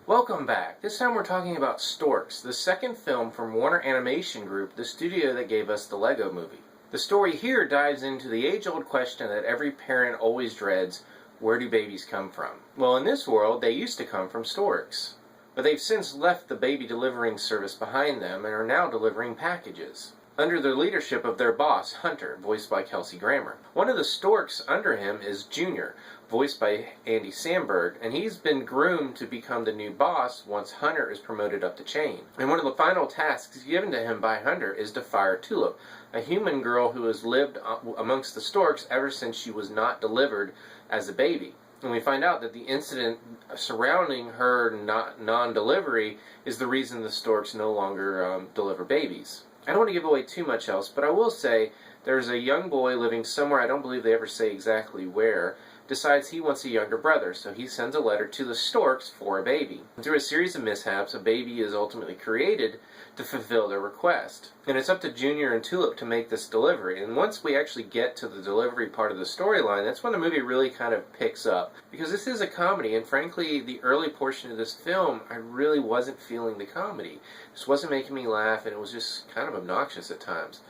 Welcome back. This time we're talking about Storks, the second film from Warner Animation Group, the studio that gave us the Lego Movie. The story here dives into the age-old question that every parent always dreads: where do babies come from? Well, in this world, they used to come from storks. But they've since left the baby delivering service behind them and are now delivering packages, under the leadership of their boss, Hunter, voiced by Kelsey Grammer. One of the storks under him is Junior, voiced by Andy Samberg, and he's been groomed to become the new boss once Hunter is promoted up the chain. And one of the final tasks given to him by Hunter is to fire Tulip, a human girl who has lived amongst the storks ever since she was not delivered as a baby. And we find out that the incident surrounding her non-delivery is the reason the storks no longer deliver babies. I don't want to give away too much else, but I will say there's a young boy living somewhere, I don't believe they ever say exactly where, decides he wants a younger brother, so he sends a letter to the storks for a baby. Through a series of mishaps, a baby is ultimately created to fulfill their request. And it's up to Junior and Tulip to make this delivery. And once we actually get to the delivery part of the storyline, that's when the movie really kind of picks up. Because this is a comedy, and frankly, the early portion of this film, I really wasn't feeling the comedy. It just wasn't making me laugh, and it was just kind of obnoxious at times.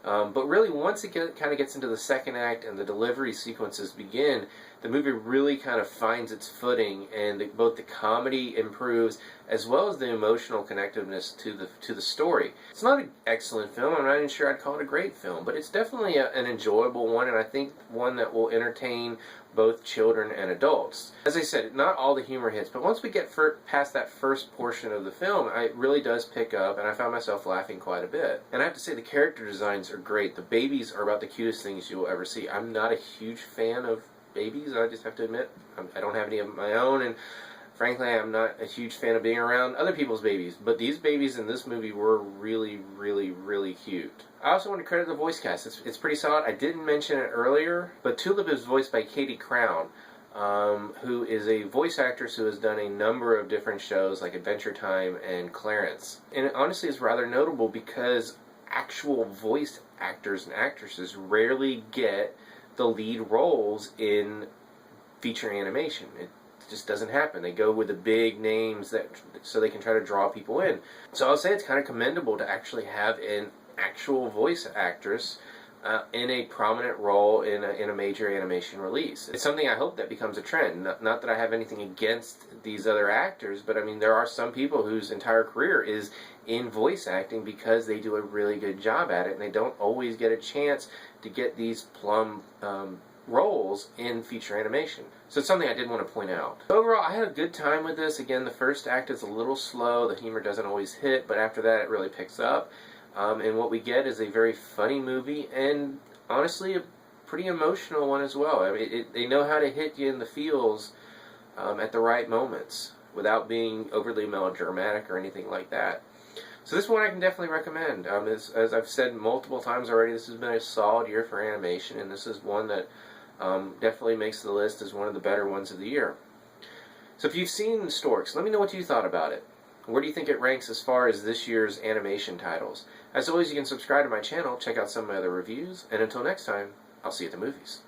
But really, once it kind of gets into the second act and the delivery sequences begin, the movie really kind of finds its footing, and both the comedy improves as well as the emotional connectiveness to the story. It's not an excellent film. I'm not even sure I'd call it a great film, but it's definitely an enjoyable one, and I think one that will entertain both children and adults. As I said, not all the humor hits, but once we get past that first portion of the film, it really does pick up, and I found myself laughing quite a bit. And I have to say, the character designs are great. The babies are about the cutest things you will ever see. I'm not a huge fan of babies, I just have to admit. I don't have any of my own, and frankly, I'm not a huge fan of being around other people's babies. But these babies in this movie were really, really, really cute. I also want to credit the voice cast. It's pretty solid. I didn't mention it earlier, but Tulip is voiced by Katie Crown, who is a voice actress who has done a number of different shows like Adventure Time and Clarence. And it honestly is rather notable because actual voice actors and actresses rarely get the lead roles in feature animation. It just doesn't happen. They go with the big names so they can try to draw people in. So I'll say it's kind of commendable to actually have an actual voice actress in a prominent role in a major animation release. It's something I hope that becomes a trend. Not that I have anything against these other actors, but I mean, there are some people whose entire career is in voice acting because they do a really good job at it, and they don't always get a chance to get these plum roles in feature animation. So it's something I did want to point out. Overall, I had a good time with this. Again, the first act is a little slow. The humor doesn't always hit, but after that it really picks up. And what we get is a very funny movie, and honestly a pretty emotional one as well. I mean, they know how to hit you in the feels at the right moments without being overly melodramatic or anything like that. So this one I can definitely recommend. As I've said multiple times already, this has been a solid year for animation, and this is one that definitely makes the list as one of the better ones of the year. So if you've seen Storks, let me know what you thought about it. Where do you think it ranks as far as this year's animation titles? As always, you can subscribe to my channel, check out some of my other reviews, and until next time, I'll see you at the movies.